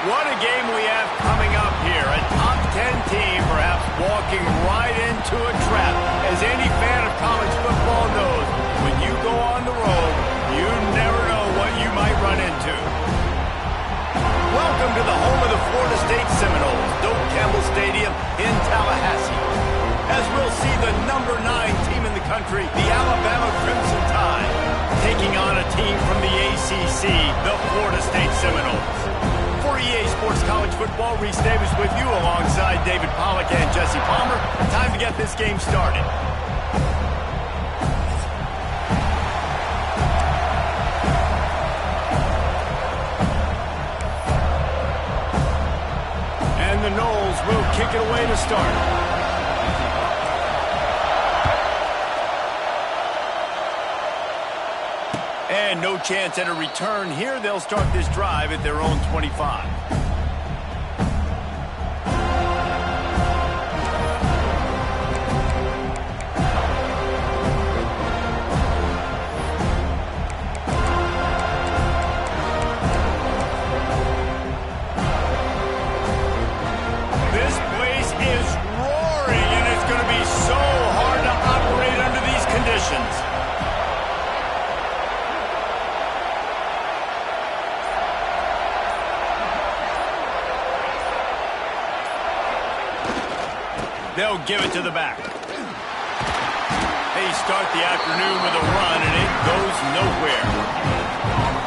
What a game we have coming up here. A top 10 team perhaps walking right into a trap. As any fan of college football knows, when you go on the road, you never know what you might run into. Welcome to the home of the Florida State Seminoles, Doak Campbell Stadium in Tallahassee. As we'll see the number 9 team in the country, the Alabama Crimson Tide, taking on a team from the ACC, the Florida State Seminoles. For EA Sports College Football, Reese Davis with you alongside David Pollack and Jesse Palmer. Time to get this game started. And the Noles will kick it away to start. And no chance at a return here. They'll start this drive at their own 25. This place is roaring, and it's going to be so hard to operate under these conditions. They'll give it to the back. They start the afternoon with a run, and it goes nowhere.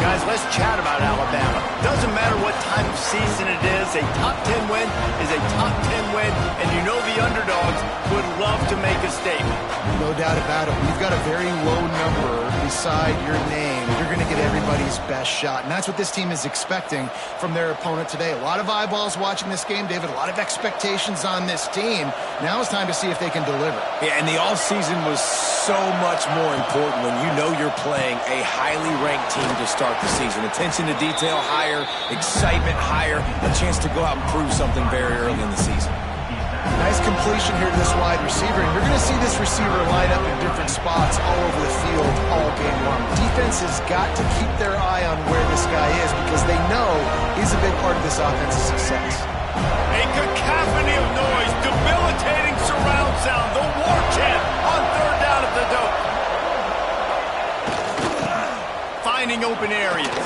Guys, let's chat about Alabama. Doesn't matter what time of season it is, a top 10 win is a top 10 win, and you know the underdogs would love to make a statement. No doubt about it. When you've got a very low number beside your name, you're going to get everybody's best shot, and that's what this team is expecting from their opponent today. A lot of eyeballs watching this game, David, a lot of expectations on this team. Now it's time to see if they can deliver. Yeah, and the offseason was so much more important when you know you're playing a highly ranked team to start the season. Attention to detail higher, excitement higher, a chance to go out and prove something very early in the season. Nice completion here to this wide receiver, and you're going to see this receiver line up in different spots all over the field all game long. Defense has got to keep their eye on where this guy is because they know he's a big part of this offense's success. A cacophony of noise, debilitating surround sound, the war chant on third down at the Doak. Finding open areas.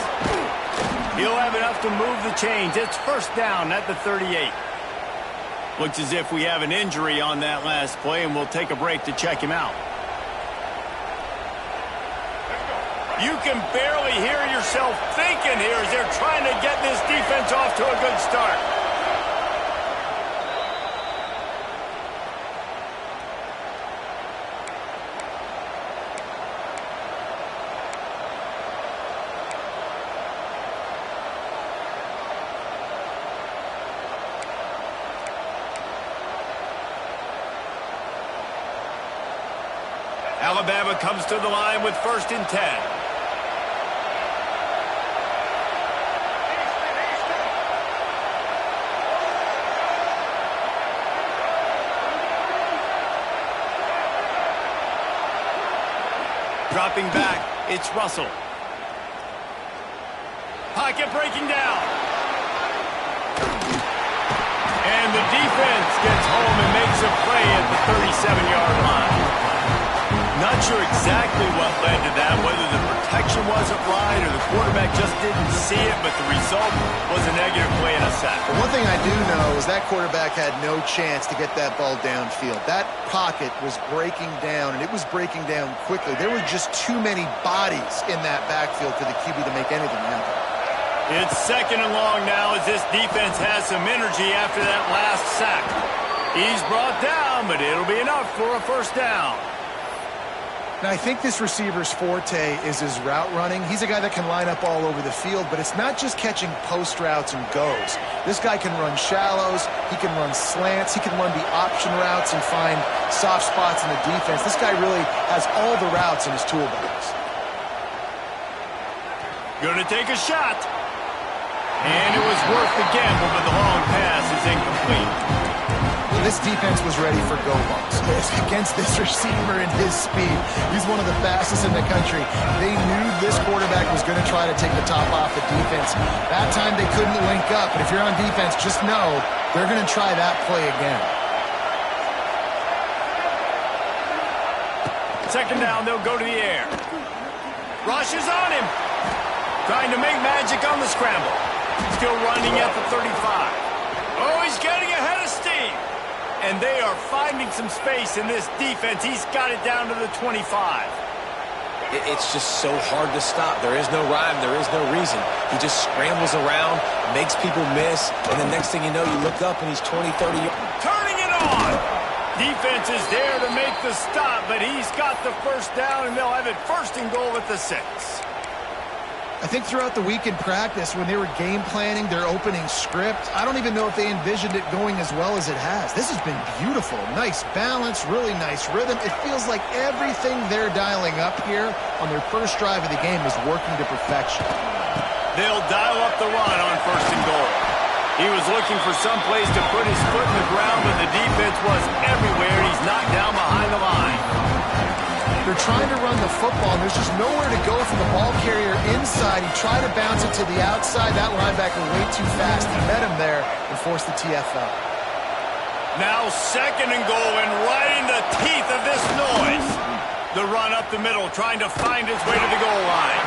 He'll have enough to move the chains. It's first down at the 38. Looks as if we have an injury on that last play, and we'll take a break to check him out. You can barely hear yourself thinking here as they're trying to get this defense off to a good start. Alabama comes to the line with 1st and 10. Dropping back, it's Russell. Pocket breaking down. And the defense gets home and makes a play at the 37-yard line. Not sure exactly what led to that, whether the protection wasn't right or the quarterback just didn't see it, but the result was a negative play and a sack. But one thing I do know is that quarterback had no chance to get that ball downfield. That pocket was breaking down, and it was breaking down quickly. There were just too many bodies in that backfield for the QB to make anything happen. It's 2nd and long now as this defense has some energy after that last sack. He's brought down, but it'll be enough for a first down. Now, I think this receiver's forte is his route running. He's a guy that can line up all over the field, but it's not just catching post routes and goes. This guy can run shallows, he can run slants, he can run the option routes and find soft spots in the defense. This guy really has all the routes in his toolbox. Gonna take a shot. And it was worth the gamble, but the long pass is incomplete. This defense was ready for go balls against this receiver and his speed. He's one of the fastest in the country. They knew this quarterback was going to try to take the top off the defense. That time they couldn't link up, but if you're on defense, just know they're going to try that play again. Second down, they'll go to the air. Rush is on him. Trying to make magic on the scramble. Still running at the 35. Oh, he's getting ahead of steam. And they are finding some space in this defense. He's got it down to the 25. It's just so hard to stop. There is no rhyme. There is no reason. He just scrambles around, makes people miss, and the next thing you know, you look up and he's 20, 30 yards. Turning it on. Defense is there to make the stop, but he's got the first down, and they'll have it 1st and goal at the 6. I think throughout the week in practice, when they were game planning their opening script, I don't even know if they envisioned it going as well as it has. This has been beautiful. Nice balance, really nice rhythm. It feels like everything they're dialing up here on their first drive of the game is working to perfection. They'll dial up the run on 1st and goal. He was looking for some place to put his foot in the ground, but the defense was everywhere. He's knocked down behind the line. They're trying to run the football, and there's just nowhere to go for the ball carrier inside. He tried to bounce it to the outside. That linebacker way too fast. He met him there and forced the TFL. Now 2nd and goal, and right in the teeth of this noise. The run up the middle, trying to find his way to the goal line.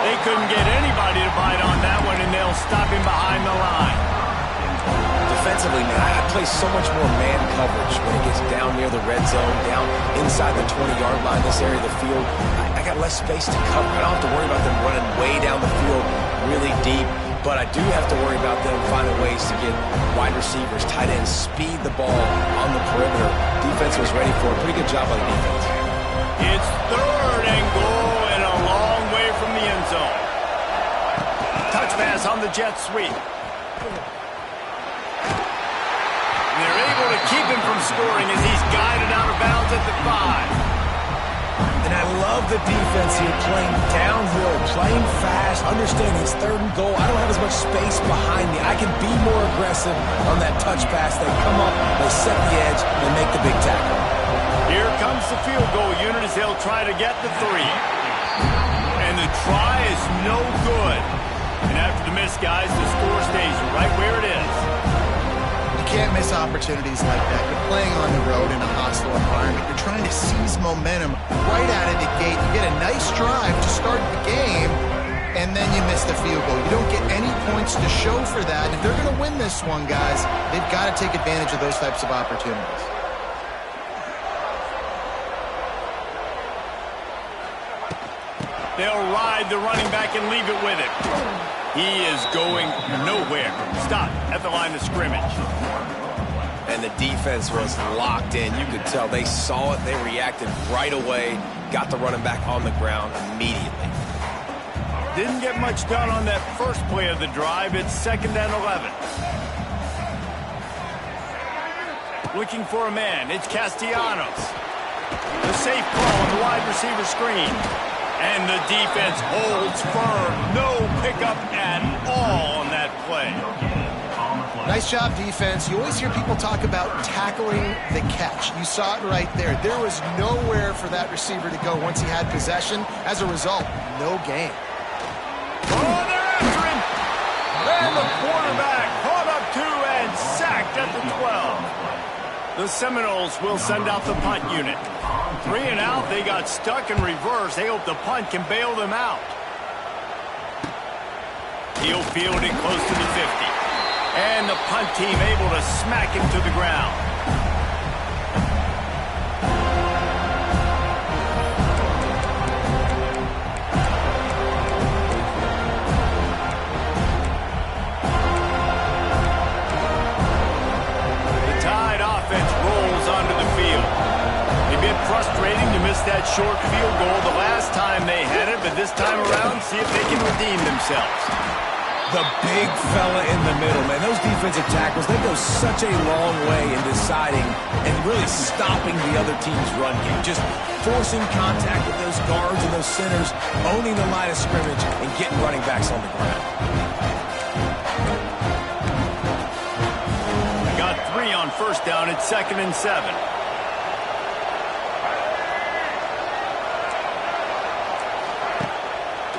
They couldn't get anybody to bite on that one, and they'll stop him behind the line. Defensively, man, I play so much more man coverage when it gets down near the red zone, down inside the 20-yard line, this area of the field. I got less space to cover. I don't have to worry about them running way down the field really deep, but I do have to worry about them finding ways to get wide receivers, tight ends, speed the ball on the perimeter. Defense was ready for it. Pretty good job by the defense. It's 3rd and goal and a long way from the end zone. Touch pass on the jet sweep. They're able to keep him from scoring as he's guided out of bounds at the 5. And I love the defense here, playing downhill, playing fast, understanding it's 3rd and goal. I don't have as much space behind me. I can be more aggressive on that touch pass. They come up, they set the edge, and make the big tackle. Here comes the field goal unit as they'll try to get the 3. And the try is no good. And after the miss, guys, the score stays right where it is. Can't miss opportunities like that. You're playing on the road in a hostile environment. You're trying to seize momentum right out of the gate. You get a nice drive to start the game, and then you miss the field goal. You don't get any points to show for that. If they're going to win this one, guys, they've got to take advantage of those types of opportunities. They'll ride the running back and leave it with him. He is going nowhere. Stop at the line of scrimmage. And the defense was locked in. You could tell they saw it. They reacted right away. Got the running back on the ground immediately. Didn't get much done on that first play of the drive. It's 2nd and 11. Looking for a man. It's Castellanos. The safe ball on the wide receiver screen. And the defense holds firm. No pickup at all on that play. Nice job, defense. You always hear people talk about tackling the catch. You saw it right there. There was nowhere for that receiver to go once he had possession. As a result, no gain. Oh, they're after him. And the quarterback caught up 2 and sacked at the 12. The Seminoles will send out the punt unit. 3 and out, they got stuck in reverse. They hope the punt can bail them out. He'll field it close to the 50. And the punt team able to smack him to the ground. The Tide offense rolls onto the field. A bit frustrating to miss that short field goal the last time they had it, but this time around, see if they can redeem themselves. The big fella in the middle, man. Those defensive tackles, they go such a long way in deciding and really stopping the other team's run game. Just forcing contact with those guards and those centers, owning the line of scrimmage, and getting running backs on the ground. Got 3 on 1st down. It's 2nd and 7.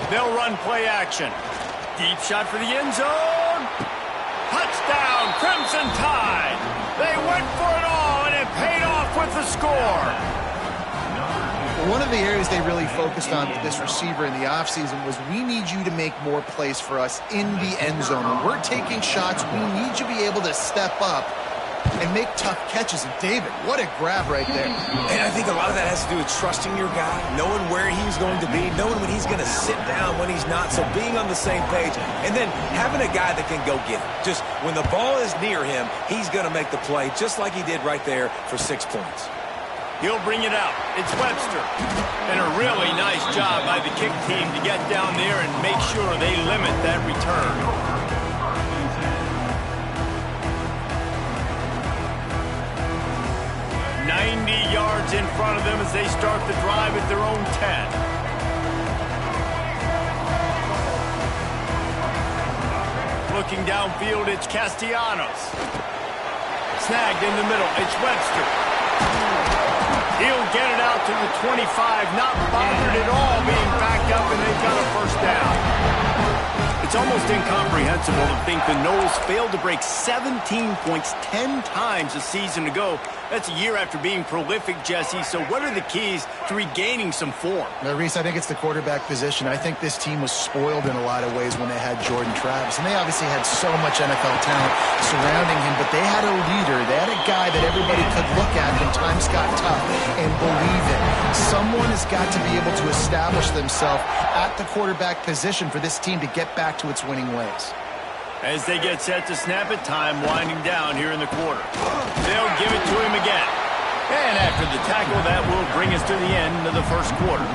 They'll run play action. Deep shot for the end zone. Touchdown, Crimson Tide. They went for it all, and it paid off with the score. One of the areas they really focused on with this receiver in the offseason was we need you to make more plays for us in the end zone. When we're taking shots, we need you to be able to step up and make tough catches. And David, what a grab right there. And I think a lot of that has to do with trusting your guy, knowing where he's going to be, knowing when he's going to sit down, when he's not, so being on the same page, and then having a guy that can go get it. Just when the ball is near him, he's going to make the play, just like he did right there for 6 points. He'll bring it out. It's Webster. And a really nice job by the kick team to get down there and make sure they limit that return. 90 yards in front of them as they start the drive at their own 10. Looking downfield, it's Castellanos. Snagged in the middle, it's Webster. He'll get it out to the 25, not bothered at all being backed up, and they've got a first down. It's almost incomprehensible to think the Noles failed to break 17 points 10 times a season ago. That's a year after being prolific, Jesse. So what are the keys to regaining some form? Now, Reese, I think it's the quarterback position. I think this team was spoiled in a lot of ways when they had Jordan Travis. And they obviously had so much NFL talent surrounding him, but they had a leader. They had a guy that everybody could look at when times got tough and believe in. Someone has got to be able to establish themselves at the quarterback position for this team to get back to its winning ways. As they get set to snap it, time winding down here in the quarter. They'll give it to him again. And after the tackle, that will bring us to the end of the first quarter.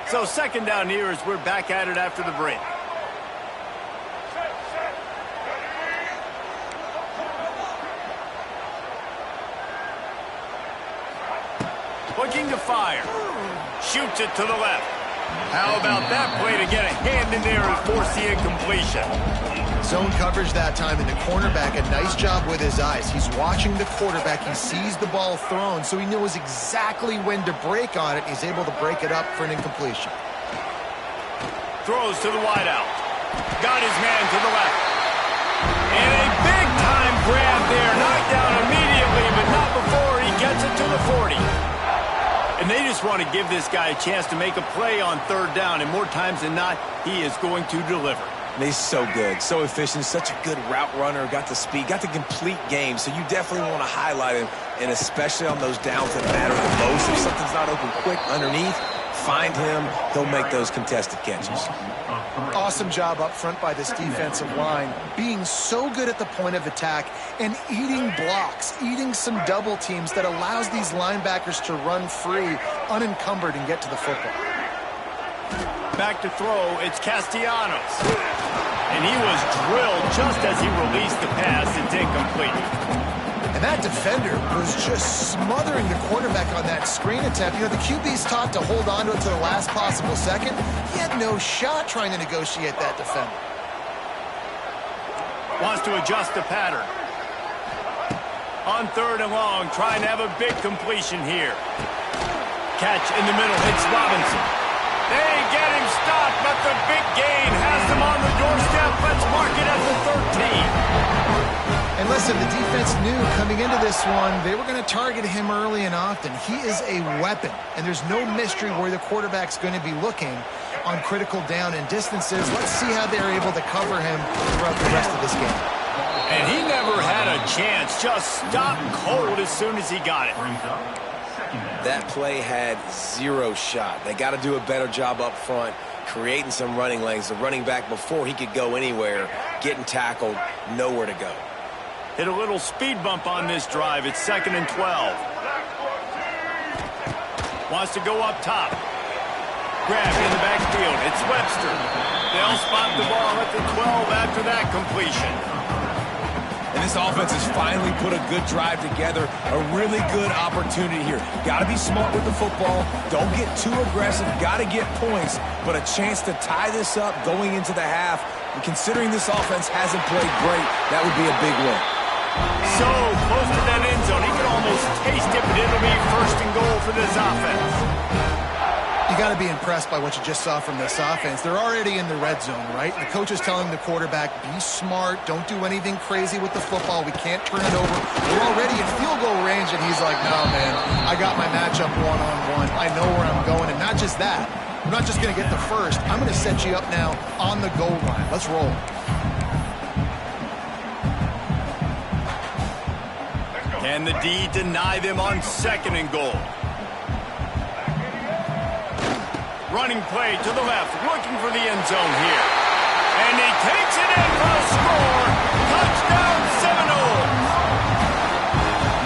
So 2nd down here as we're back at it after the break. Looking to fire. Shoots it to the left. How about that play to get a hand in there and force the incompletion? Zone coverage that time, and the cornerback, a nice job with his eyes. He's watching the quarterback. He sees the ball thrown, so he knows exactly when to break on it. He's able to break it up for an incompletion. Throws to the wideout. Got his man to the left. And a big-time grab there. Knocked down immediately, but not before he gets it to the 40. And they just want to give this guy a chance to make a play on 3rd down, and more times than not, he is going to deliver. And he's so good, so efficient, such a good route runner, got the speed, got the complete game, so you definitely want to highlight him, and especially on those downs that matter the most. If something's not open quick underneath, find him, he'll make those contested catches. Awesome job up front by this defensive line, being so good at the point of attack and eating blocks, eating some double teams that allows these linebackers to run free, unencumbered, and get to the football. Back to throw, it's Castellanos. And he was drilled just as he released the pass. It's incomplete. And that defender was just smothering the quarterback on that screen attempt. You know, the QB's taught to hold on to it to the last possible second. He had no shot trying to negotiate that defender. Wants to adjust the pattern. On 3rd and long, trying to have a big completion here. Catch in the middle, it's Robinson. They get him stopped, but the big gain has them on the doorstep. Let's mark it at the 13. And listen, the defense knew coming into this one, they were going to target him early and often. He is a weapon, and there's no mystery where the quarterback's going to be looking on critical down and distances. Let's see how they're able to cover him throughout the rest of this game. And he never had a chance, just stopped cold as soon as he got it. That play had 0 shot. They got to do a better job up front, creating some running lanes. The running back, before he could go anywhere, getting tackled, nowhere to go. Hit a little speed bump on this drive. It's 2nd and 12. Wants to go up top. Grab in the backfield. It's Webster. They'll spot the ball at the 12 after that completion. And this offense has finally put a good drive together. A really good opportunity here. Got to be smart with the football. Don't get too aggressive. Got to get points. But a chance to tie this up going into the half. And considering this offense hasn't played great, that would be a big win. So close to that end zone. He can almost taste it, but it'll be first and goal for this offense. You got to be impressed by what you just saw from this offense. They're already in the red zone, right? The coach is telling the quarterback, be smart, don't do anything crazy with the football. We can't turn it over. We're already in field goal range, and he's like, no, man, I got my matchup one-on-one. I know where I'm going, and not just that. I'm not just going to get the first. I'm going to set you up now on the goal line. Let's roll. Can the D deny them on second and goal? Running play to the left, looking for the end zone here. And he takes it in for a score. Touchdown, Seminoles.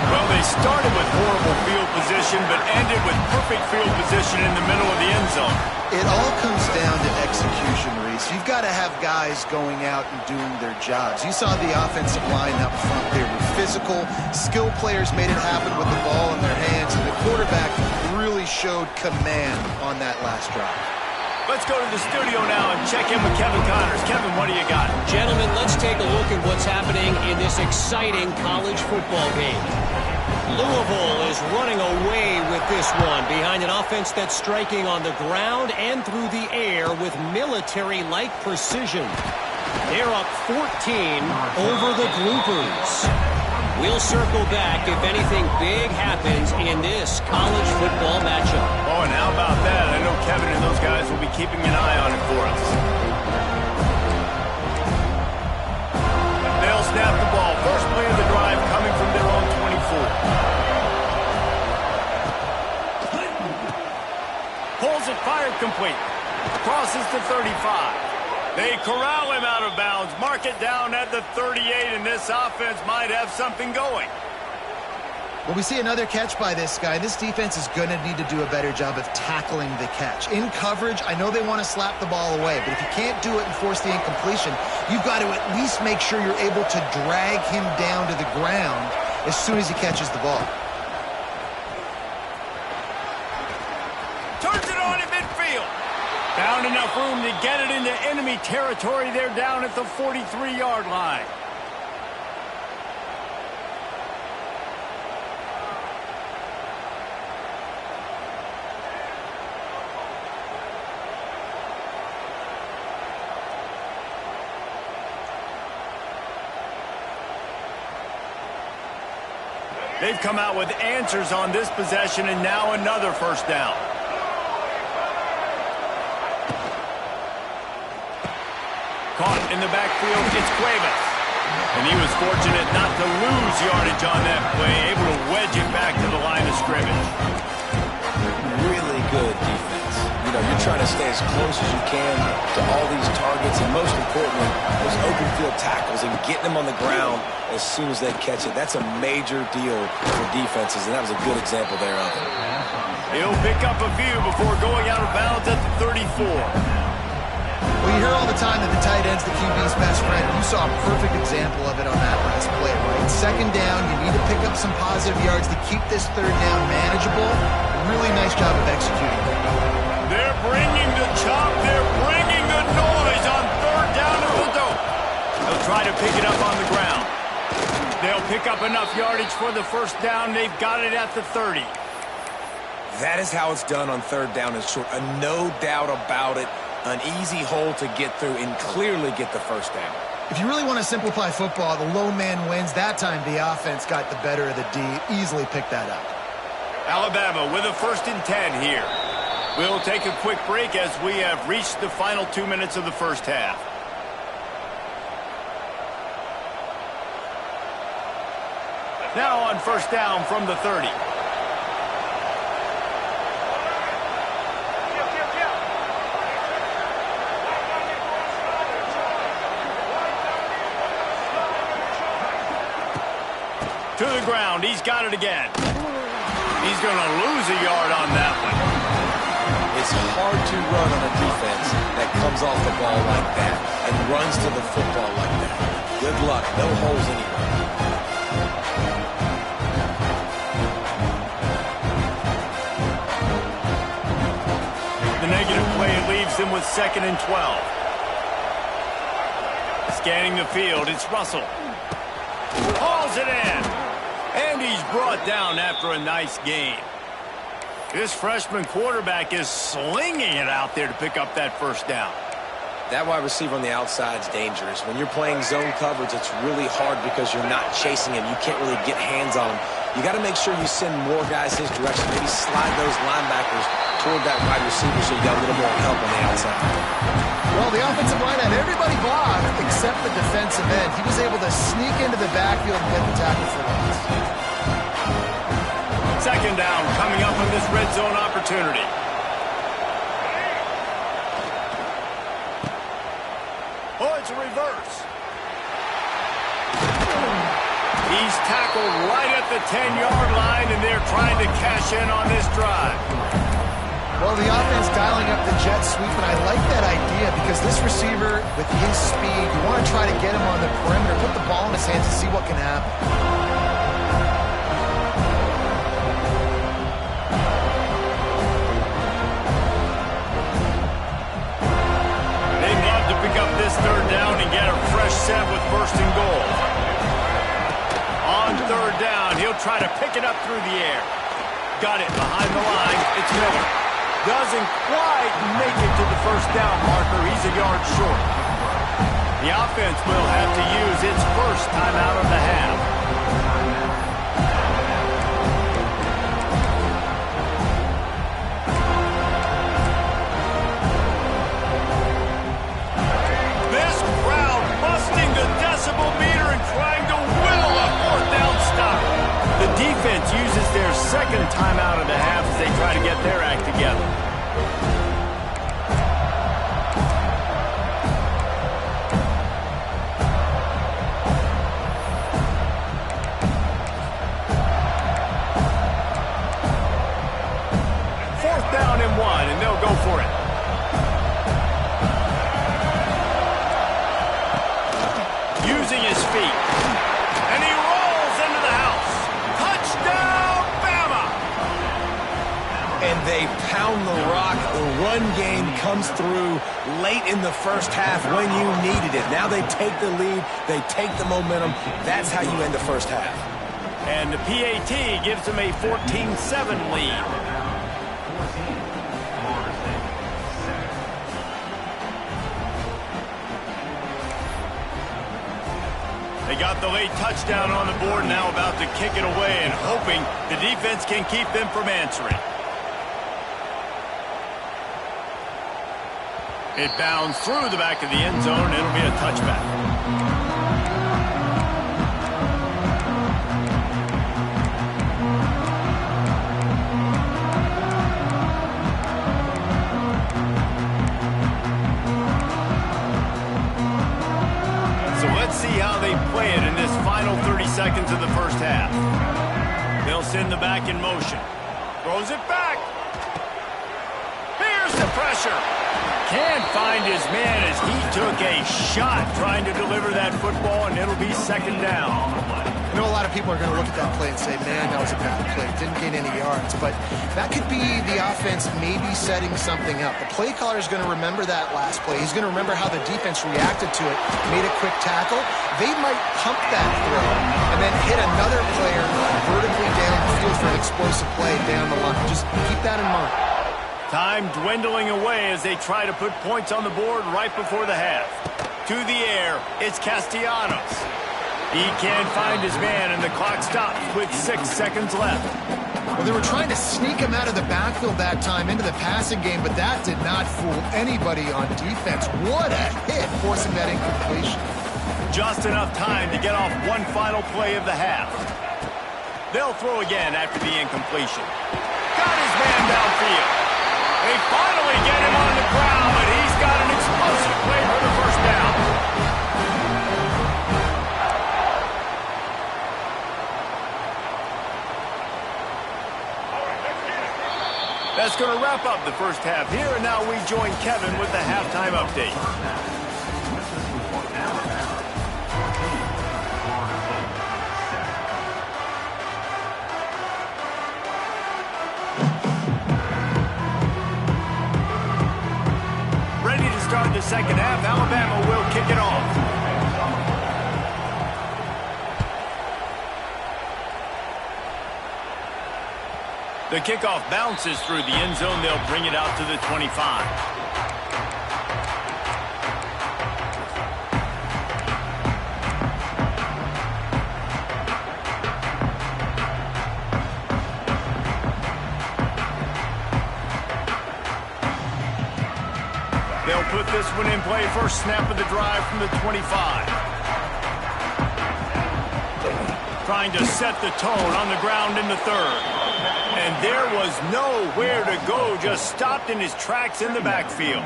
Well, they started with horrible field position, but ended with perfect field position in the middle of the end zone. It all comes down to execution, Reese. You've got to have guys going out and doing their jobs. You saw the offensive line up front. They were physical. Skilled players made it happen with the ball in their hands, and the quarterback really showed command on that last drive. Let's go to the studio now and check in with Kevin Connors. Kevin, what do you got? Gentlemen, let's take a look at what's happening in this exciting college football game. Louisville is running away with this one behind an offense that's striking on the ground and through the air with military-like precision. They're up 14 over the Groupers. We'll circle back if anything big happens in this college football matchup. Oh, and how about that? I know Kevin and those guys will be keeping an eye on it for us. They'll snap the ball. First play of the drive coming from their own 24. Pulls it, fired complete. Crosses to 35. They corral him out of bounds, mark it down at the 38, and this offense might have something going. Well, we see another catch by this guy. This defense is going to need to do a better job of tackling the catch. In coverage, I know they want to slap the ball away, but if you can't do it and force the incompletion, you've got to at least make sure you're able to drag him down to the ground as soon as he catches the ball. Turns it on in midfield. Found enough room to get it into enemy territory. They're down at the 43-yard line. They've come out with answers on this possession, and now another first down. Caught in the backfield, it's Cuevas. And he was fortunate not to lose yardage on that play, able to wedge it back to the line of scrimmage. Really good defense. You know, you're trying to stay as close as you can to all these targets, and most importantly, those open field tackles and getting them on the ground as soon as they catch it. That's a major deal for defenses, and that was a good example there of it. He'll pick up a few before going out of bounds at the 34. Well, you hear all the time that the tight end's the QB's best friend. You saw a perfect example of it on that last play, right? Second down, you need to pick up some positive yards to keep this third down manageable. Really nice job of executing. They're bringing the chop. They're bringing the noise on third down at the dope. They'll try to pick it up on the ground. They'll pick up enough yardage for the first down. They've got it at the 30. That is how it's done on third down and short. No doubt about it. An easy hole to get through and clearly get the first down. If you really want to simplify football, the low man wins. That time the offense got the better of the D. Easily picked that up. Alabama with a 1st and 10 here. We'll take a quick break as we have reached the final 2 minutes of the first half. Now on first down from the 30. To the ground. He's got it again. He's going to lose a yard on that one. It's hard to run on a defense that comes off the ball like that and runs to the football like that. Good luck. No holes anywhere. The negative play leaves him with 2nd and 12. Scanning the field, it's Russell. Hauls it in. And he's brought down after a nice gain. This freshman quarterback is slinging it out there to pick up that first down. That wide receiver on the outside is dangerous. When you're playing zone coverage, it's really hard because you're not chasing him. You can't really get hands on him. You got to make sure you send more guys his direction. Maybe slide those linebackers toward that wide receiver so you got a little more help on the outside. Well, the offensive line had everybody blocked except the defensive end. He was able to sneak into the backfield and get the tackle for loss. 2nd down coming up on this red zone opportunity. Oh, it's a reverse. He's tackled right at the 10-yard line, and they're trying to cash in on this drive. Well, the offense dialing up the jet sweep, and I like that idea because this receiver, with his speed, you want to try to get him on the perimeter, put the ball in his hands and see what can happen. They'd love to pick up this 3rd down and get a fresh set with 1st and goal. On 3rd down, he'll try to pick it up through the air. Got it behind the line. It's Miller. Doesn't quite make it to the 1st down marker. He's a yard short. The offense will have to use its first timeout of the half. This crowd busting the decibel meter and trying to will a 4th down stop. The defense uses their 2nd timeout of the half as they try to get their act together. Down and 1, and they'll go for it. Using his feet. And he rolls into the house. Touchdown, Bama! And they pound the rock. The run game comes through late in the first half when you needed it. Now they take the lead. They take the momentum. That's how you end the first half. And the PAT gives them a 14-7 lead. They got the late touchdown on the board, now about to kick it away and hoping the defense can keep them from answering. It bounds through the back of the end zone, and it'll be a touchback. See how they play it in this final 30 seconds of the first half. They'll send the back in motion. Throws it back. Here's the pressure. Can't find his man as he took a shot trying to deliver that football, and it'll be 2nd down. I know a lot of people are going to look at that play and say, man, that was a bad play. Didn't gain any yards. But that could be the offense maybe setting something up. The play caller is going to remember that last play. He's going to remember how the defense reacted to it, made a quick tackle. They might pump that throw and then hit another player vertically down the field for an explosive play down the line. Just keep that in mind. Time dwindling away as they try to put points on the board right before the half. To the air, it's Castellanos. He can't find his man, and the clock stops with 6 seconds left. Well, they were trying to sneak him out of the backfield that time into the passing game, but that did not fool anybody on defense. What a hit, forcing that incompletion. Just enough time to get off one final play of the half. They'll throw again after the incompletion. Got his man downfield. They finally get him on the ground, and he's got an explosive play for the 1st down. That's going to wrap up the first half here, and now we join Kevin with the halftime update. Ready to start the second half. Alabama will kick it off. The kickoff bounces through the end zone. They'll bring it out to the 25. They'll put this one in play. First snap of the drive from the 25. Trying to set the tone on the ground in the third. And there was nowhere to go, just stopped in his tracks in the backfield.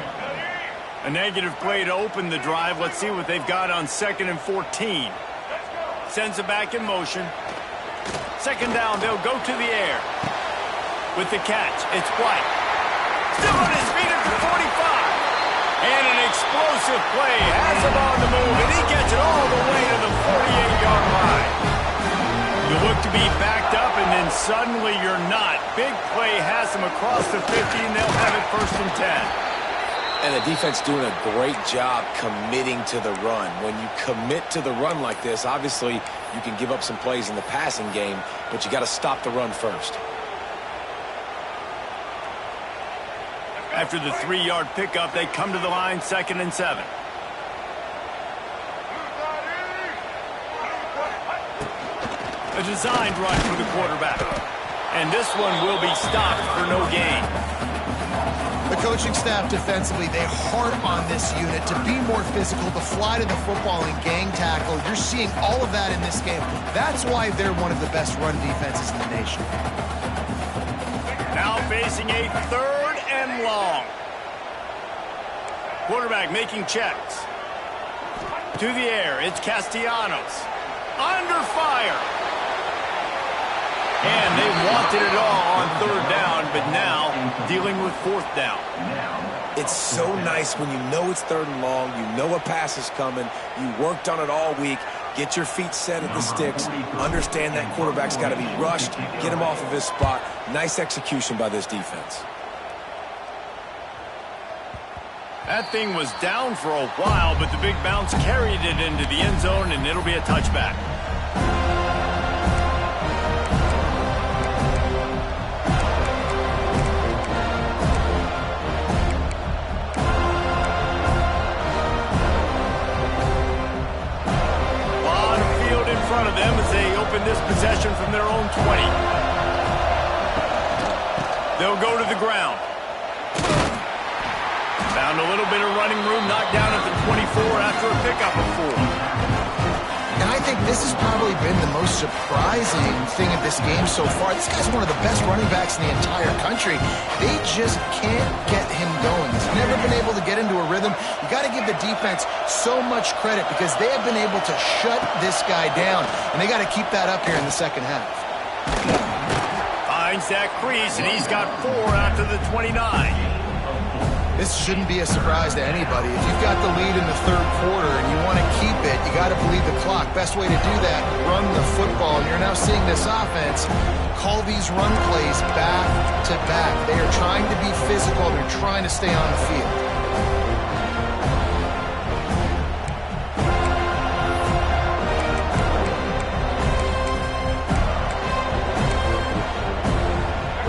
A negative play to open the drive. Let's see what they've got on 2nd and 14. Sends it back in motion. Second down, they'll go to the air. With the catch, it's White. Still on his feet at the 45. And an explosive play has him on the move, and he gets it all the way to the 48-yard line. You look to be backed up, and then suddenly you're not. Big play has them across the 50, and they'll have it 1st and 10. And the defense doing a great job committing to the run. When you commit to the run like this, obviously you can give up some plays in the passing game, but you got to stop the run first. After the 3-yard pickup, they come to the line, 2nd and 7. A designed run for the quarterback. And this one will be stopped for no gain. The coaching staff defensively, they harp on this unit to be more physical, to fly to the football and gang tackle. You're seeing all of that in this game. That's why they're one of the best run defenses in the nation. Now facing a 3rd and long. Quarterback making checks. To the air, it's Castellanos. Under fire. And they wanted it all on 3rd down, but now dealing with 4th down. It's so nice when you know it's 3rd and long, you know a pass is coming, you worked on it all week, get your feet set at the sticks, understand that quarterback's got to be rushed, get him off of his spot. Nice execution by this defense. That thing was down for a while, but the big bounce carried it into the end zone, and it'll be a touchback. Of them as they open this possession from their own 20. They'll go to the ground. Found a little bit of running room, knocked down at the 24 after a pickup of 4. And I think this has probably been the most surprising thing of this game so far. This guy's one of the best running backs in the entire country. They just can't get him going. He's never been able to get into a rhythm. You got to give the defense so much credit because they have been able to shut this guy down. And they got to keep that up here in the second half. Finds that crease, and he's got 4 after the 29. This shouldn't be a surprise to anybody. If you've got the lead in the 3rd quarter and you want to keep it, you got to bleed the clock. Best way to do that, run the football. And you're now seeing this offense call these run plays back to back. They are trying to be physical. They're trying to stay on the field.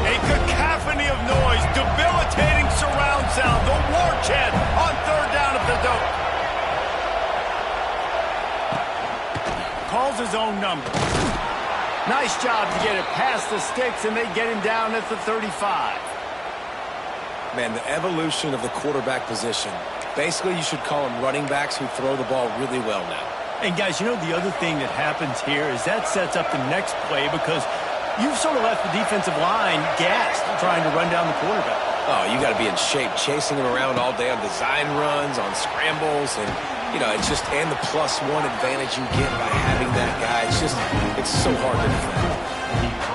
A cacophony of noise, debilitating surround sound, the war chant on 3rd down at the dope. Calls his own number. Nice job to get it past the sticks, and they get him down at the 35. Man, the evolution of the quarterback position. Basically, you should call them running backs who throw the ball really well now. And guys, you know the other thing that happens here is that sets up the next play because you've sort of left the defensive line gassed trying to run down the quarterback. Oh, you got to be in shape, chasing him around all day on design runs, on scrambles, and, you know, it's just, and the +1 advantage you get by having that guy. It's so hard to defend.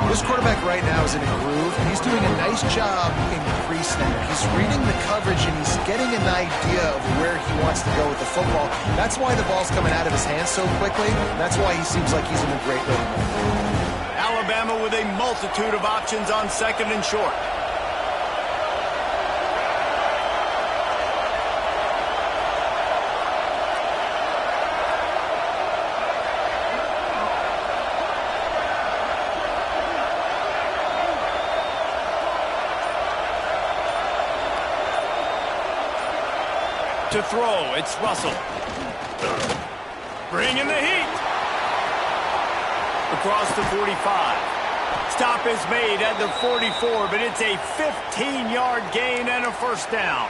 This quarterback right now is in a groove, and he's doing a nice job increasing it. He's reading the coverage, and he's getting an idea of where he wants to go with the football. That's why the ball's coming out of his hands so quickly. That's why he seems like he's in a great rhythm. Alabama with a multitude of options on second and short. To throw, it's Russell. Bringing the heat. Across the 45. Stop is made at the 44, but it's a 15-yard gain and a first down.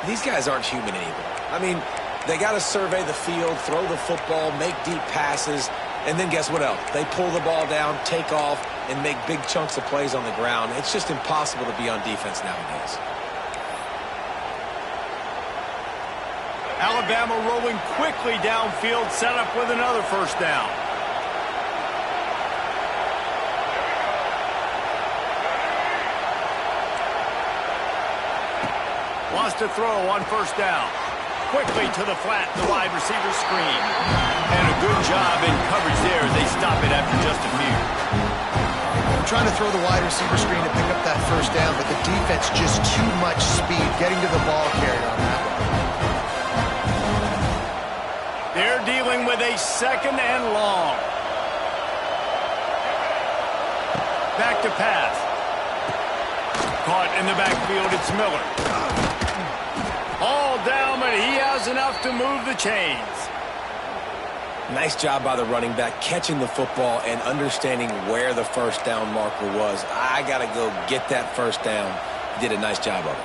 These guys aren't human anymore. I mean, they got to survey the field, throw the football, make deep passes, and then guess what else? They pull the ball down, take off, and make big chunks of plays on the ground. It's just impossible to be on defense nowadays. Alabama rolling quickly downfield, set up with another first down. Wants to throw on first down. Quickly to the flat, the wide receiver screen. And a good job in coverage there as they stop it after just a few. I'm trying to throw the wide receiver screen to pick up that first down, but the defense just too much speed getting to the ball carrier on that one. They're dealing with a second and long. Back to pass. Caught in the backfield, it's Miller. All down, but he has enough to move the chains. Nice job by the running back, catching the football and understanding where the first down marker was. I got to go get that first down. He did a nice job of it.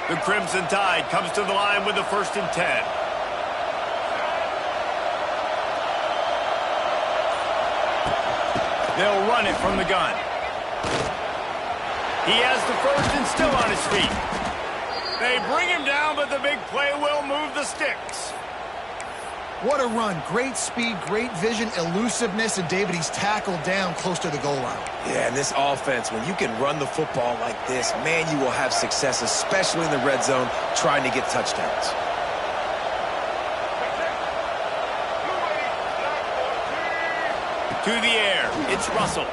The Crimson Tide comes to the line with the 1st and 10. They'll run it from the gun. He has the first and still on his feet. They bring him down, but the big play will move the sticks. What a run. Great speed, great vision, elusiveness, and David, he's tackled down close to the goal line. Yeah, and this offense, when you can run the football like this, man, you will have success, especially in the red zone, trying to get touchdowns. To the air, it's Russell.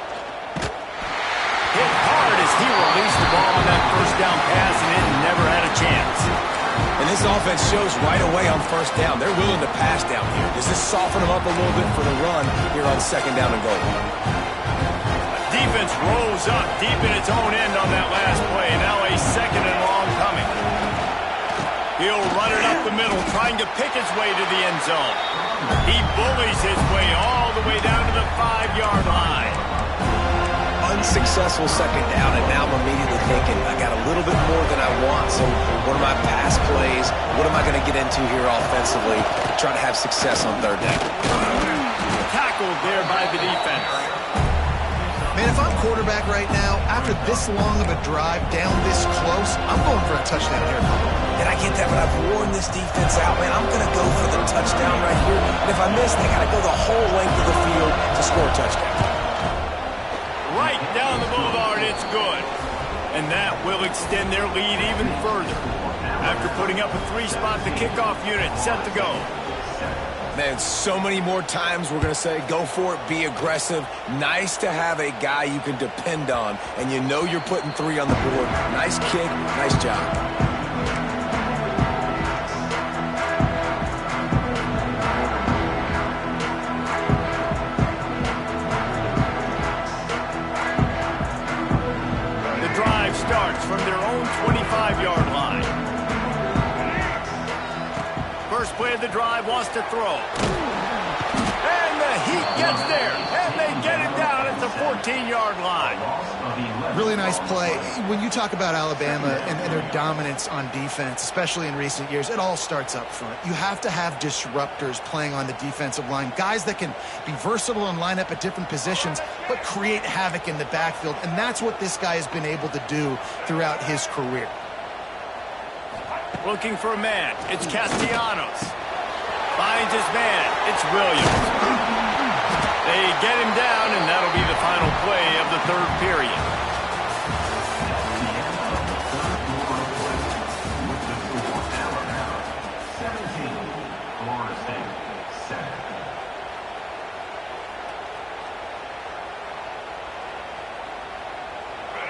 Hit hard as he released the ball on that first down pass, and it never had a chance. And this offense shows right away on first down. They're willing to pass down here. Does this soften them up a little bit for the run here on second down and goal? Defense rolls up deep in its own end on that last play. Now a second and long coming. He'll run it up the middle, trying to pick his way to the end zone. He bullies his way all the way down to the 5-yard line. Unsuccessful second down, and now I'm immediately thinking, I got a little bit more than I want, so what are my pass plays? What am I going to get into here offensively to try to have success on third down? Tackled there by the defense. Man, if I'm quarterback right now, after this long of a drive down this close, I'm going for a touchdown here. And I get that, but I've worn this defense out, man. I'm going to go for the touchdown right here. And if I miss, they got to go the whole length of the field to score a touchdown. Right down the boulevard, it's good. And that will extend their lead even further. After putting up a 3-spot, the kickoff unit set to go. Man, so many more times we're going to say, go for it, be aggressive. Nice to have a guy you can depend on, and you know you're putting 3 on the board. Nice kick, nice job. Starts from their own 25-yard line. First play of the drive, wants to throw. And the heat gets there, and they get it down at the 14-yard line. Really nice play. When you talk about Alabama and their dominance on defense, especially in recent years, it all starts up front. You have to have disruptors playing on the defensive line, guys that can be versatile and line up at different positions, but create havoc in the backfield, and that's what this guy has been able to do throughout his career. Looking for a man. It's Castellanos. Finds his man. It's Williams. They get him down, and that'll be the final play of the third period.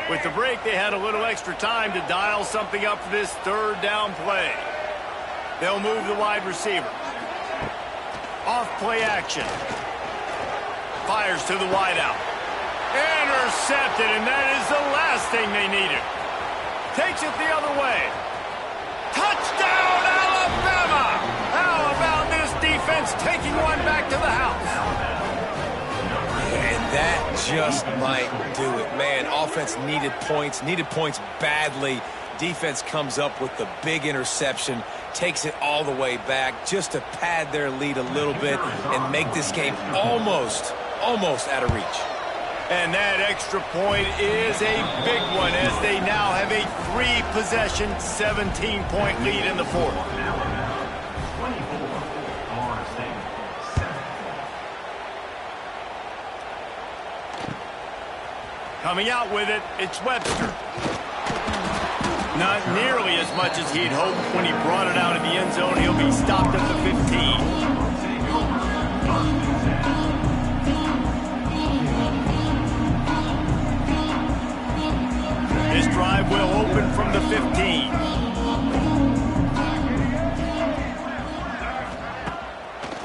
With the break, they had a little extra time to dial something up for this third down play. They'll move the wide receiver. Off play action. Fires to the wideout. Intercepted, and that is the last thing they needed. Takes it the other way. Touchdown, Alabama! How about this defense taking one back to the house? And that just might do it. Man, offense needed points badly. Defense comes up with the big interception, takes it all the way back just to pad their lead a little bit and make this game almost out of reach. And that extra point is a big one as they now have a 3-possession, 17-point lead in the fourth. Coming out with it, it's Webster. Not nearly as much as he'd hoped when he brought it out of the end zone. He'll be stopped at the 15. This drive will open from the 15.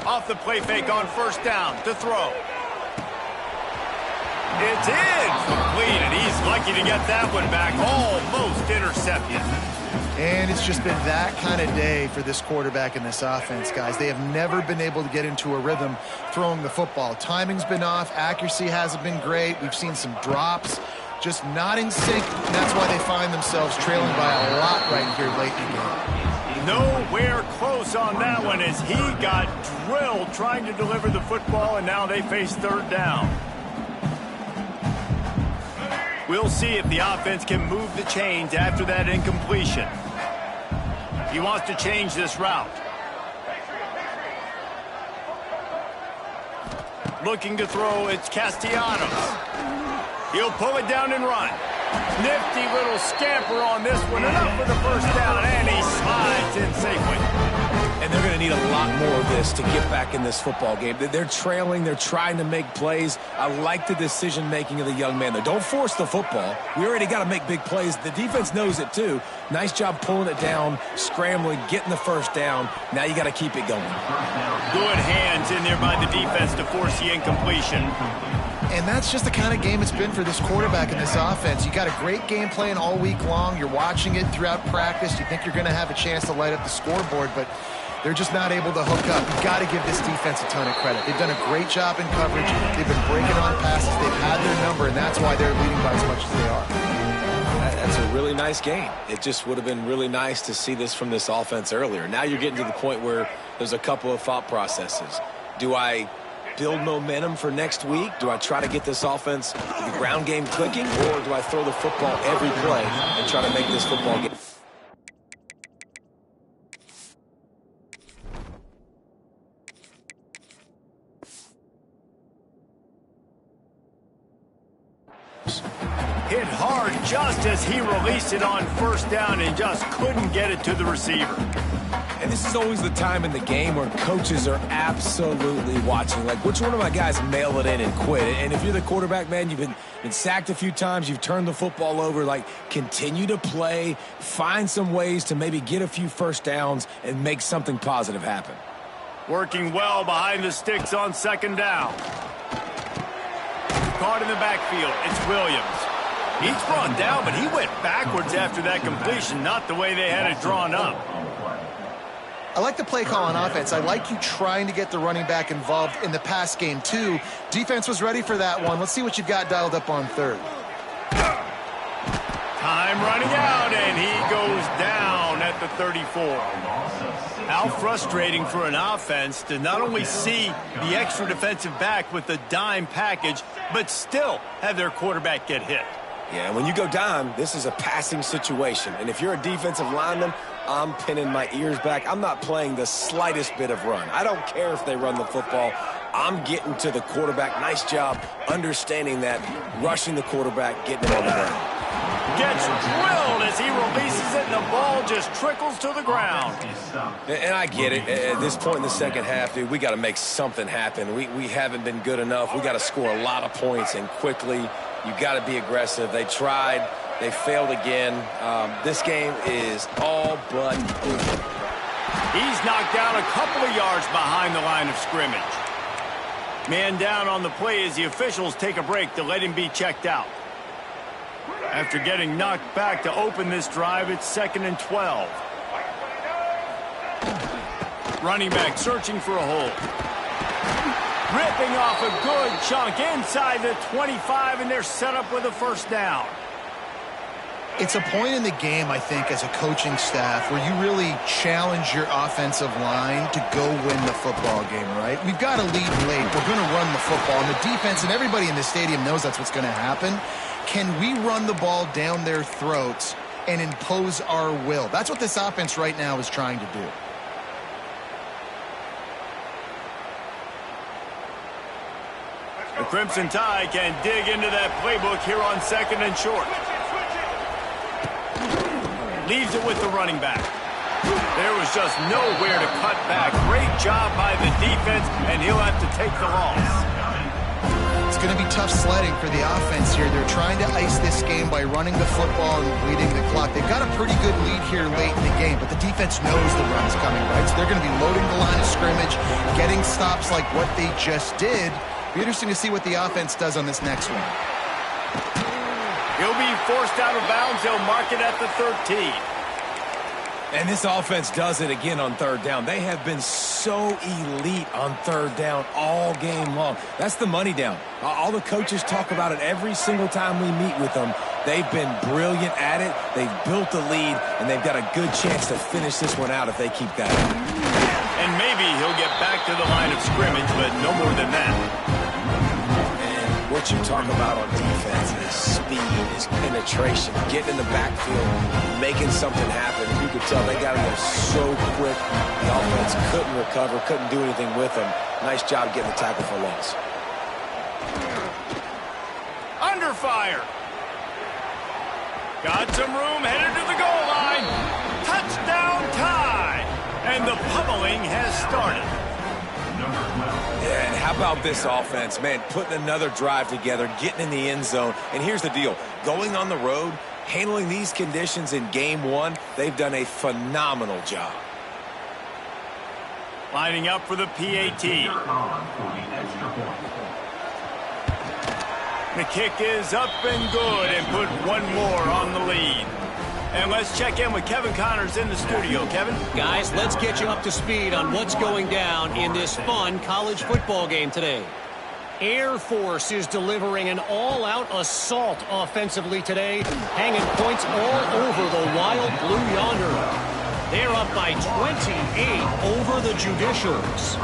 Off the play fake on first down to throw. It's in. Complete, and he's lucky to get that one back. Almost intercepted. And it's just been that kind of day for this quarterback and this offense, guys. They have never been able to get into a rhythm throwing the football. Timing's been off. Accuracy hasn't been great. We've seen some drops. Just not in sync. And that's why they find themselves trailing by a lot right here late in the game. Nowhere close on that one as he got drilled trying to deliver the football, and now they face third down. We'll see if the offense can move the chains after that incompletion. He wants to change this route. Looking to throw, it's Castellanos. He'll pull it down and run. Nifty little scamper on this one. Enough for the first down, and he slides in safely. And they're going to need a lot more of this to get back in this football game. They're trailing. They're trying to make plays. I like the decision-making of the young man, though. Don't force the football. We already got to make big plays. The defense knows it, too. Nice job pulling it down, scrambling, getting the first down. Now you got to keep it going. Good hands in there by the defense to force the incompletion. And that's just the kind of game it's been for this quarterback and this offense. You got a great game plan all week long. You're watching it throughout practice. You think you're going to have a chance to light up the scoreboard, but they're just not able to hook up. You've got to give this defense a ton of credit. They've done a great job in coverage. They've been breaking on passes. They've had their number, and that's why they're leading by as much as they are. That's a really nice game. It just would have been really nice to see this from this offense earlier. Now you're getting to the point where there's a couple of thought processes. Do I build momentum for next week? Do I try to get this offense, the ground game clicking, or do I throw the football every play and try to make this football game? Hit hard just as he released it on first down and just couldn't get it to the receiver. And this is always the time in the game where coaches are absolutely watching. Like, which one of my guys mail it in and quit? And if you're the quarterback, man, you've been sacked a few times, you've turned the football over, like, continue to play, find some ways to maybe get a few first downs and make something positive happen. Working well behind the sticks on second down. Caught in the backfield, it's Williams. He's brought down, but he went backwards after that completion, not the way they had it drawn up. I like the play call on offense. I like you trying to get the running back involved in the pass game, too. Defense was ready for that one. Let's see what you've got dialed up on third. Time running out, and he goes down at the 34. How frustrating for an offense to not only see the extra defensive back with the dime package, but still have their quarterback get hit. Yeah, when you go dime, this is a passing situation. And if you're a defensive lineman, I'm pinning my ears back. I'm not playing the slightest bit of run. I don't care if they run the football. I'm getting to the quarterback. Nice job understanding that, rushing the quarterback, getting him on the ground. Gets drilled as he releases it, and the ball just trickles to the ground. And I get it. At this point in the second half, dude, we got to make something happen. We haven't been good enough. We got to score a lot of points, and quickly. You got to be aggressive. They tried. They failed again. This game is all but over. He's knocked down a couple of yards behind the line of scrimmage. Man down on the play as the officials take a break to let him be checked out. After getting knocked back to open this drive, it's 2nd and 12. Running back searching for a hole. Ripping off a good chunk inside the 25, and they're set up with a first down. It's a point in the game, I think, as a coaching staff where you really challenge your offensive line to go win the football game, right? We've got to lead late. We're going to run the football, and the defense and everybody in the stadium knows that's what's going to happen. Can we run the ball down their throats and impose our will? That's what this offense right now is trying to do. The Crimson Tide can dig into that playbook here on 2nd and short. Leaves it with the running back. There was just nowhere to cut back. Great job by the defense, and he'll have to take the loss. It's going to be tough sledding for the offense here. They're trying to ice this game by running the football and bleeding the clock. They've got a pretty good lead here late in the game, but the defense knows the run's coming, right? So they're going to be loading the line of scrimmage, getting stops like what they just did. Be interesting to see what the offense does on this next one. He'll be forced out of bounds. They'll mark it at the 13. And this offense does it again on third down. They have been so elite on third down all game long. That's the money down. All the coaches talk about it every single time we meet with them. They've been brilliant at it. They've built the lead, and they've got a good chance to finish this one out if they keep that up. And maybe he'll get back to the line of scrimmage, but no more than that. What you talk about on defense is speed, is penetration, getting in the backfield, making something happen. You could tell they got in there so quick. The offense couldn't recover, couldn't do anything with them. Nice job getting the tackle for loss. Under fire. Got some room, headed to the goal line. Touchdown Tide. And the pummeling has started. Yeah, and how about this offense, man, putting another drive together, getting in the end zone. And here's the deal. Going on the road, handling these conditions in game one, they've done a phenomenal job. Lining up for the PAT. The kick is up and good and put one more on the lead. And let's check in with Kevin Connors in the studio. Kevin? Guys, let's get you up to speed on what's going down in this fun college football game today. Air Force is delivering an all-out assault offensively today, hanging points all over the Wild Blue yonder. They're up by 28 over the Judicials.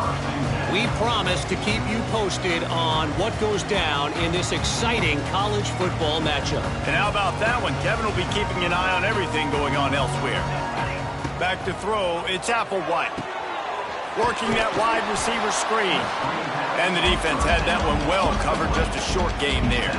We promise to keep you posted on what goes down in this exciting college football matchup. And how about that one? Kevin will be keeping an eye on everything going on elsewhere. Back to throw, it's Applewhite. Working that wide receiver screen. And the defense had that one well covered, just a short game there.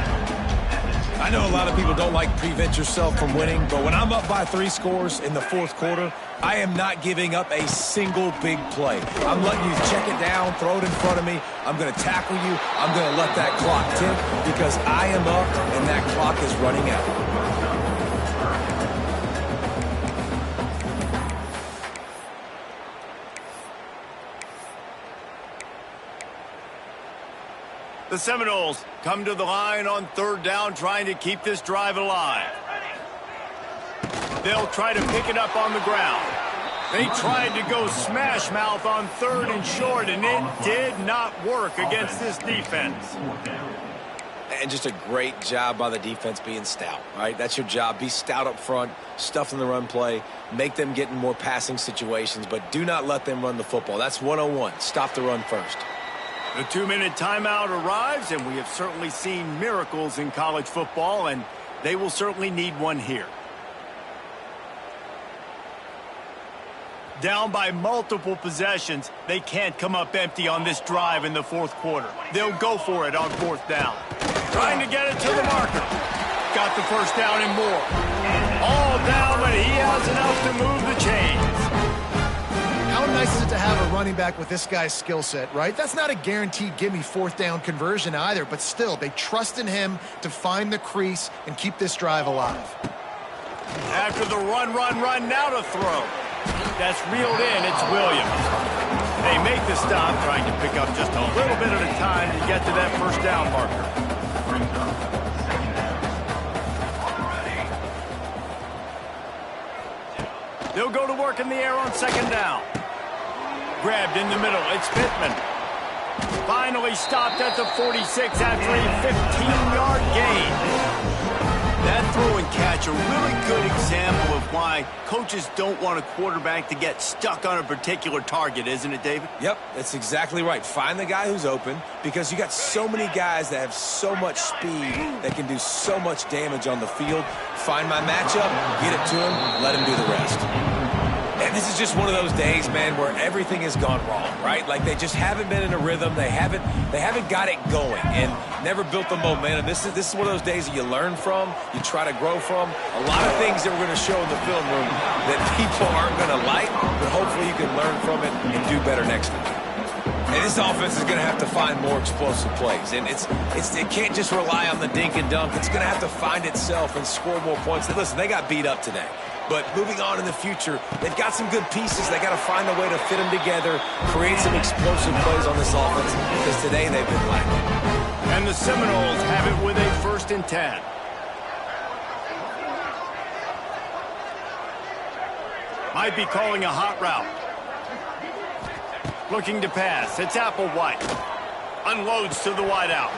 I know a lot of people don't like prevent yourself from winning, but when I'm up by 3 scores in the fourth quarter, I am not giving up a single big play. I'm letting you check it down, throw it in front of me. I'm going to tackle you. I'm going to let that clock tick because I am up and that clock is running out. The Seminoles come to the line on third down, trying to keep this drive alive. They'll try to pick it up on the ground. They tried to go smash mouth on 3rd and short, and it did not work against this defense. And just a great job by the defense being stout, right? That's your job. Be stout up front, stuff in the run play, make them get in more passing situations, but do not let them run the football. That's 101. Stop the run first. The 2-minute timeout arrives, and we have certainly seen miracles in college football, and they will certainly need one here. Down by multiple possessions, they can't come up empty on this drive in the 4th quarter. They'll go for it on 4th down. Trying to get it to the marker. Got the 1st down and more. All down, but he has enough to move the chains. How nice is it to have a running back with this guy's skill set, right? That's not a guaranteed gimme 4th down conversion either, but still, they trust in him to find the crease and keep this drive alive. After the run, now to throw. That's reeled in. It's Williams. They make the stop, trying to pick up just a little bit at a time to get to that 1st down marker. They'll go to work in the air on 2nd down. Grabbed in the middle. It's Pittman. Finally stopped at the 46 after a 15-yard gain. That throw and catch, a really good example of why coaches don't want a quarterback to get stuck on a particular target, isn't it, David? Yep, that's exactly right. Find the guy who's open, because you got so many guys that have so much speed that can do so much damage on the field. Find my matchup, get it to him, let him do the rest. And this is just one of those days, man, where everything has gone wrong, right? Like they just haven't been in a rhythm. They haven't got it going and never built the momentum. This is one of those days that you learn from, you try to grow from. A lot of things that we're going to show in the film room that people aren't going to like, but hopefully you can learn from it and do better next week. And this offense is going to have to find more explosive plays. And it can't just rely on the dink and dunk. It's going to have to find itself and score more points. Listen, they got beat up today. But moving on in the future, they've got some good pieces. They got to find a way to fit them together, create some explosive plays on this offense, because today they've been lacking. And the Seminoles have it with a 1st and 10. Might be calling a hot route. Looking to pass. It's Applewhite. Unloads to the wideout.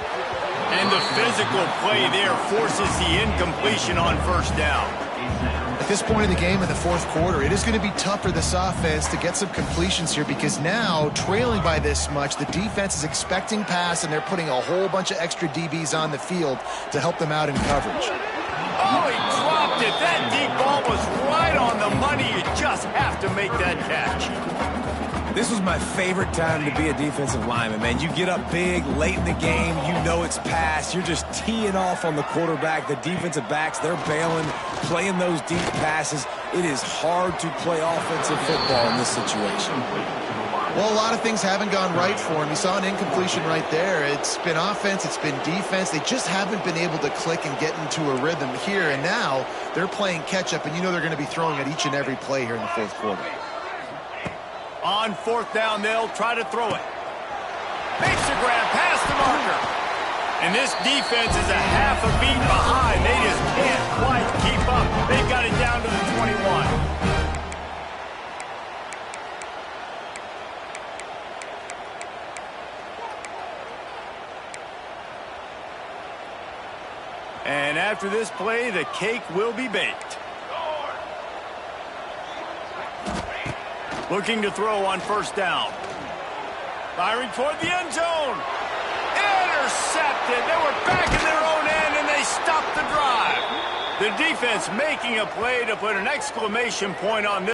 And the physical play there forces the incompletion on 1st down. At this point in the game in the 4th quarter, it is going to be tough for this offense to get some completions here, because now, trailing by this much, the defense is expecting pass, and they're putting a whole bunch of extra DBs on the field to help them out in coverage. Oh, he dropped it. That deep ball was right on the money. You just have to make that catch. This was my favorite time to be a defensive lineman, man. You get up big, late in the game, you know it's pass. You're just teeing off on the quarterback. The defensive backs, they're bailing, playing those deep passes. It is hard to play offensive football in this situation. Well, a lot of things haven't gone right for him. You saw an incompletion right there. It's been offense, it's been defense. They just haven't been able to click and get into a rhythm here. And now they're playing catch-up, and you know they're going to be throwing at each and every play here in the 4th quarter. On 4th down, they'll try to throw it. Makes a grab past the marker. And this defense is a half a beat behind. They just can't quite keep up. They've got it down to the 21. And after this play, the cake will be baked. Looking to throw on 1st down. Firing toward the end zone. Intercepted. They were back in their own end, and they stopped the drive. The defense making a play to put an exclamation point on this.